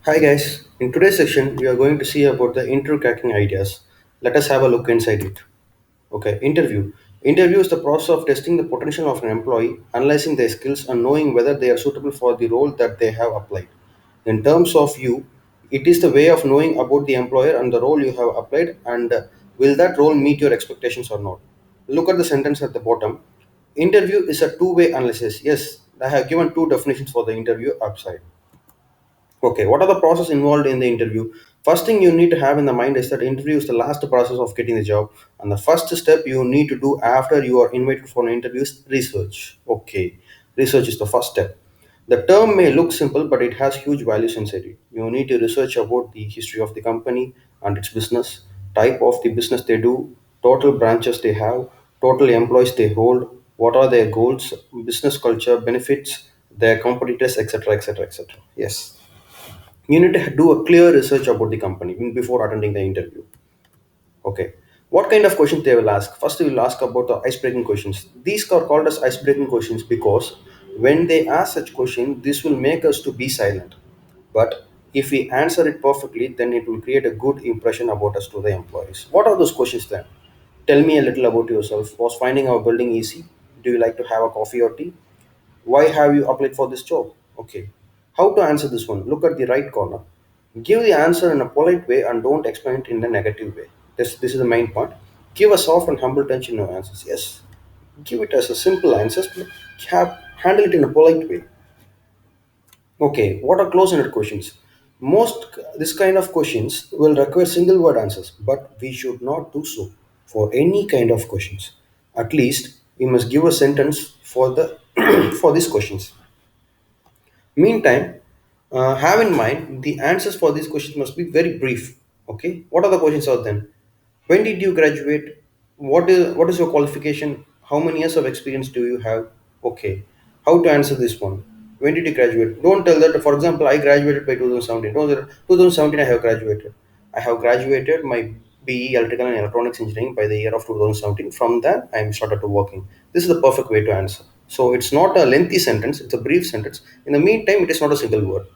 Hi guys, in today's session we are going to see about the interview cracking ideas. Let us have a look inside it. Okay, interview. Interview is the process of testing the potential of an employee, analyzing their skills and knowing whether they are suitable for the role that they have applied. In terms of you, it is the way of knowing about the employer and the role you have applied and will that role meet your expectations or not. Look at the sentence at the bottom. Interview is a two-way analysis. Yes, I have given two definitions for the interview upside. Okay, what are the process involved in the interview? First thing you need to have in the mind is that interview is the last process of getting the job, and the first step you need to do after you are invited for an interview is research. Okay, research is the first step. The term may look simple, but it has huge values inside it. You need to research about the history of the company and its business, type of the business they do, total branches they have, total employees they hold, what are their goals, business culture, benefits, their competitors, etc., etc., etc. Yes, you need to do a clear research about the company before attending the interview. Okay, what kind of questions they will ask? First we will ask about the ice breaking questions. These are called as ice breaking questions because when they ask such question, this will make us to be silent, but if we answer it perfectly, then it will create a good impression about us to the employees. What are those questions then? Tell me a little about yourself. Was finding our building easy? Do you like to have a coffee or tea? Why have you applied for this job? Okay. How to answer this one? Look at the right corner. Give the answer in a polite way and don't explain it in a negative way. This is the main point. Give a soft and humble touch in your answers. Yes. Give it as a simple answers, but handle it in a polite way. Okay, what are close-ended questions? Most this kind of questions will require single word answers, but we should not do so for any kind of questions. At least we must give a sentence for the for these questions. Meantime, have in mind the answers for these questions must be very brief. Okay, what are the questions out then? When did you graduate? What is your qualification? How many years of experience do you have? Okay, how to answer this one? When did you graduate? Don't tell that. For example, I graduated by 2017. No, 2017 I have graduated. I have graduated my BE Electrical and Electronics Engineering by the year of 2017. From that, I am started to working. This is the perfect way to answer. So it's not a lengthy sentence, it's a brief sentence. In the meantime, it is not a single word.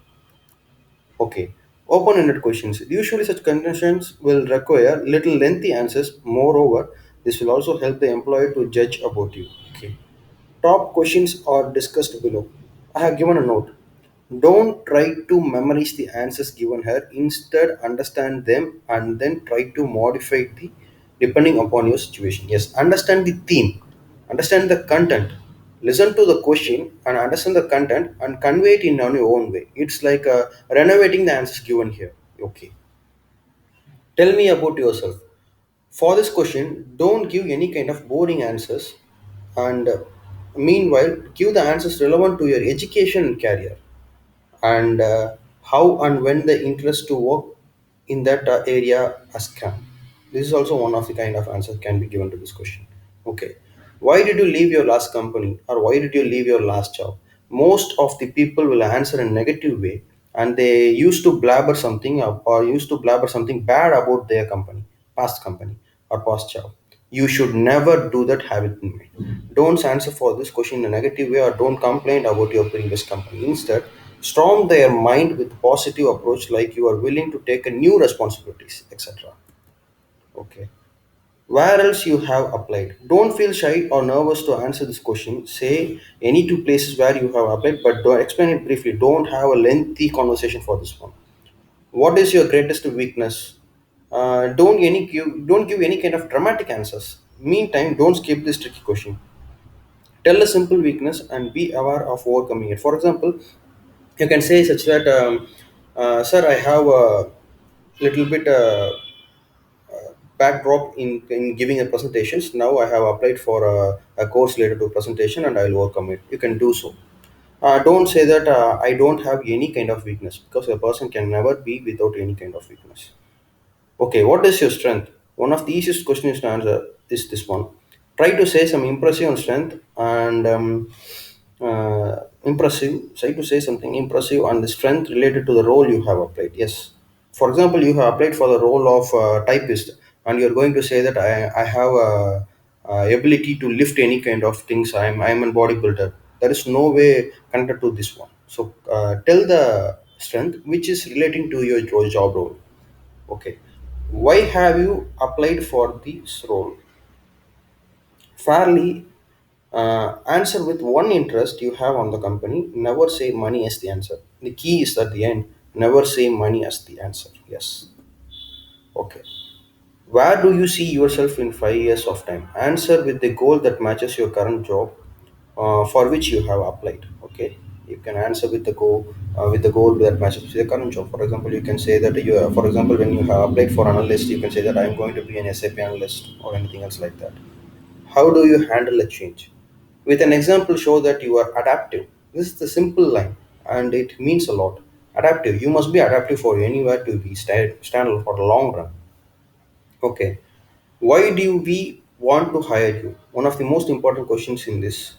Okay. Open-ended questions. Usually such conditions will require little lengthy answers. Moreover, this will also help the employer to judge about you. Okay. Top questions are discussed below. I have given a note. Don't try to memorize the answers given here. Instead, understand them and then try to modify the depending upon your situation. Yes, understand the theme, understand the content, listen to the question and understand the content and convey it in on your own way. It's like renovating the answers given here. Okay. Tell me about yourself. For this question, don't give any kind of boring answers and meanwhile give the answers relevant to your education and career and how and when the interest to work in that area has come. This is also one of the kind of answers can be given to this question. Okay, why did you leave your last company or why did you leave your last job? Most of the people will answer in a negative way and they used to blabber something or used to blabber something bad about their company or past job. You should never do that, have it in mind. Don't answer for this question in a negative way or don't complain about your previous company. Instead, storm their mind with positive approach like you are willing to take a new responsibilities, etc. Okay. Where else you have applied? Don't feel shy or nervous to answer this question. Say any two places where you have applied, but don't explain it briefly. Don't have a lengthy conversation for this one. What is your greatest weakness? Don't give any kind of dramatic answers. Meantime, don't skip this tricky question. Tell a simple weakness and be aware of overcoming it. For example, you can say such that, sir, I have a little bit backdrop in giving a presentations. Now I have applied for a course related to presentation and I will overcome it. You can do so. Don't say that I don't have any kind of weakness because a person can never be without any kind of weakness. Okay, what is your strength? One of the easiest questions to answer is this one. Try to say some impressive on strength and impressive. Try to say something impressive on the strength related to the role you have applied. Yes. For example, you have applied for the role of typist, and you're going to say that I have a ability to lift any kind of things. I'm a bodybuilder. There is no way connected to this one. So tell the strength which is relating to your job role. Okay, why have you applied for this role? Fairly answer with one interest you have on the company. Never say money as the answer. The key is at the end. Never say money as the answer. Yes. Okay. Where do you see yourself in 5 years of time? Answer with the goal that matches your current job for which you have applied. Okay. You can answer with the goal that matches your current job. For example, you can say that you, for example, when you have applied for analyst, you can say that I am going to be an SAP analyst or anything else like that. How do you handle a change? With an example, show that you are adaptive. This is the simple line and it means a lot. Adaptive. You must be adaptive for anywhere to be stand for the long run. Okay. Why do we want to hire you? One of the most important questions in this.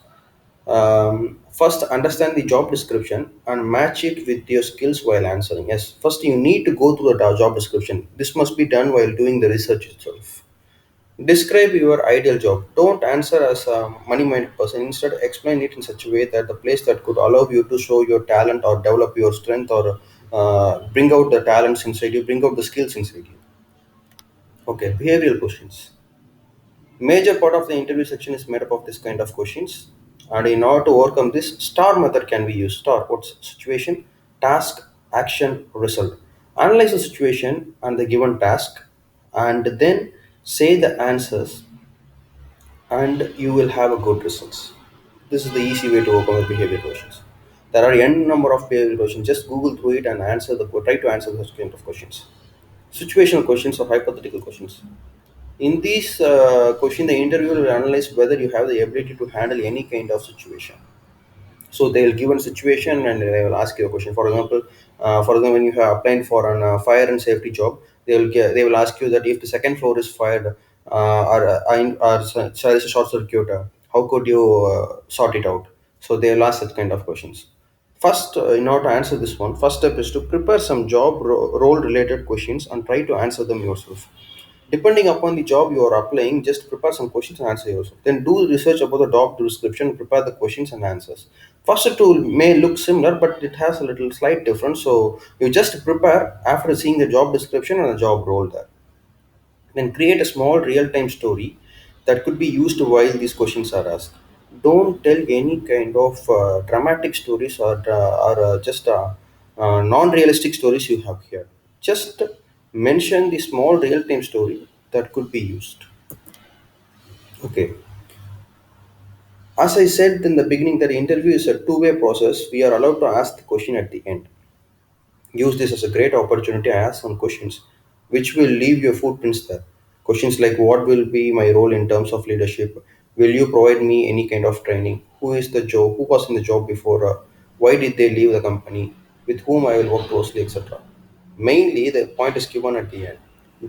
First, understand the job description and match it with your skills while answering. Yes, first you need to go through the job description. This must be done while doing the research itself. Describe your ideal job. Don't answer as a money minded person. Instead, explain it in such a way that the place that could allow you to show your talent or develop your strength or bring out the talents inside you, bring out the skills inside you. Okay, behavioral questions. Major part of the interview section is made up of this kind of questions. And in order to overcome this, STAR method can be used. STAR, what's situation, task, action, result. Analyze the situation and the given task, and then say the answers and you will have a good results. This is the easy way to overcome the behavior questions. There are n number of behavior questions. Just Google through it and try to answer those kind of questions. Situational questions or hypothetical questions. In these question, the interviewer will analyze whether you have the ability to handle any kind of situation. So they'll give a situation and they will ask you a question. For example, when you have applied for an fire and safety job, they will ask you that if the second floor is fired there is a short circuit, how could you sort it out? So they'll ask such kind of questions. First, in order to answer this one, first step is to prepare some role related questions and try to answer them yourself. Depending upon the job you are applying, just prepare some questions and answer yourself. Then do research about the job description, prepare the questions and answers. First tool may look similar, but it has a little slight difference. So you just prepare after seeing the job description and the job role there. Then create a small real-time story that could be used while these questions are asked. Don't tell any kind of dramatic stories or just non-realistic stories you have here. Just mention the small real-time story that could be used. Okay. As I said in the beginning, that interview is a two-way process. We are allowed to ask the question at the end. Use this as a great opportunity to ask some questions which will leave your footprints there. Questions like what will be my role in terms of leadership? Will you provide me any kind of training? Who is the job? Who was in the job before? Why did they leave the company? With whom I will work closely, etc. Mainly, the point is given at the end.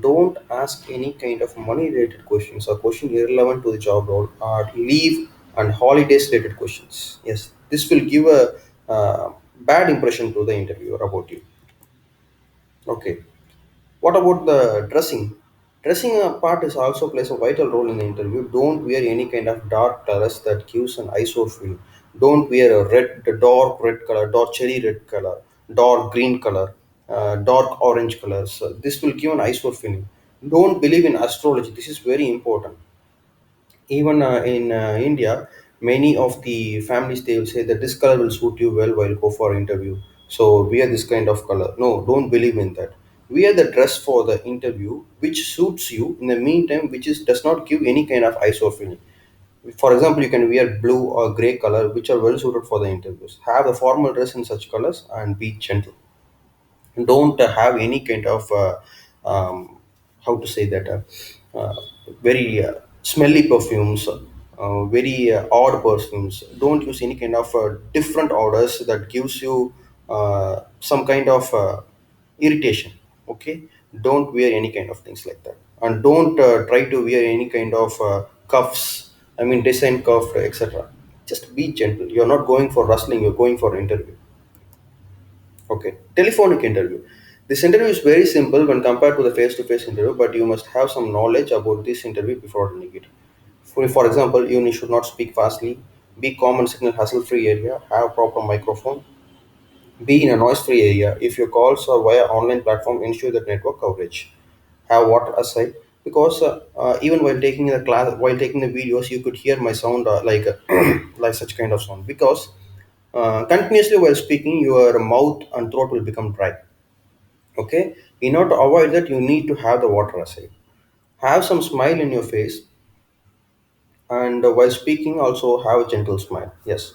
Don't ask any kind of money related questions or question irrelevant to the job role or leave and holidays related questions. Yes, this will give a bad impression to the interviewer about you. Okay. What about the dressing? Dressing part is also plays a vital role in the interview. Don't wear any kind of dark colors that gives an eyesore feel. Don't wear a dark red color, dark cherry red color, dark green color, dark orange colors. This will give an eyesore feeling. Don't believe in astrology. This is very important. Even in India, many of the families they will say that this color will suit you well while go for interview, so wear this kind of color. No, don't believe in that. Wear the dress for the interview which suits you in the meantime, which is does not give any kind of eyesore feeling. For example, you can wear blue or gray color which are well suited for the interviews. Have a formal dress in such colors and be gentle. Don't have any kind of how to say that very smelly perfumes, very odd perfumes. Don't use any kind of different odors that gives you some kind of irritation. Okay, don't wear any kind of things like that, and don't try to wear any kind of cuffs, I mean design cuff, etc. Just be gentle. You're not going for rustling, you're going for interview. Okay, telephonic interview. This interview is very simple when compared to the face-to-face interview, but you must have some knowledge about this interview before doing it. For example, you should not speak fastly, be calm and signal hassle-free area, have proper microphone, Be in a noise-free area. If your calls are via online platform, ensure that network coverage. Have water aside, because even while taking the class, while taking the videos, you could hear my sound like like such kind of sound, because continuously while speaking, your mouth and throat will become dry. Okay, in order to avoid that, you need to have the water aside. Have some smile in your face, and while speaking, also have a gentle smile. Yes.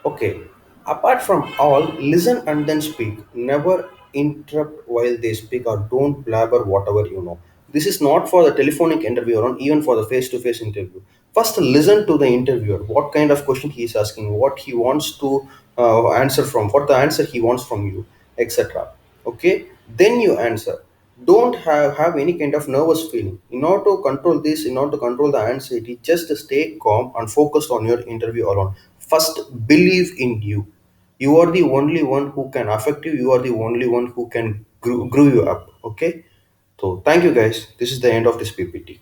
Okay. Apart from all, listen and then speak. Never interrupt while they speak, or don't blabber whatever you know. This is not for the telephonic interview or even for the face to face interview. First, listen to the interviewer. What kind of question he is asking, what he wants to answer from, what the answer he wants from you, etc. Okay. Then you answer. Don't have any kind of nervous feeling. In order to control this, in order to control the anxiety, just stay calm and focused on your interview alone. First, believe in you. You are the only one who can affect you. You are the only one who can grow you up. Okay. So thank you guys. This is the end of this PPT.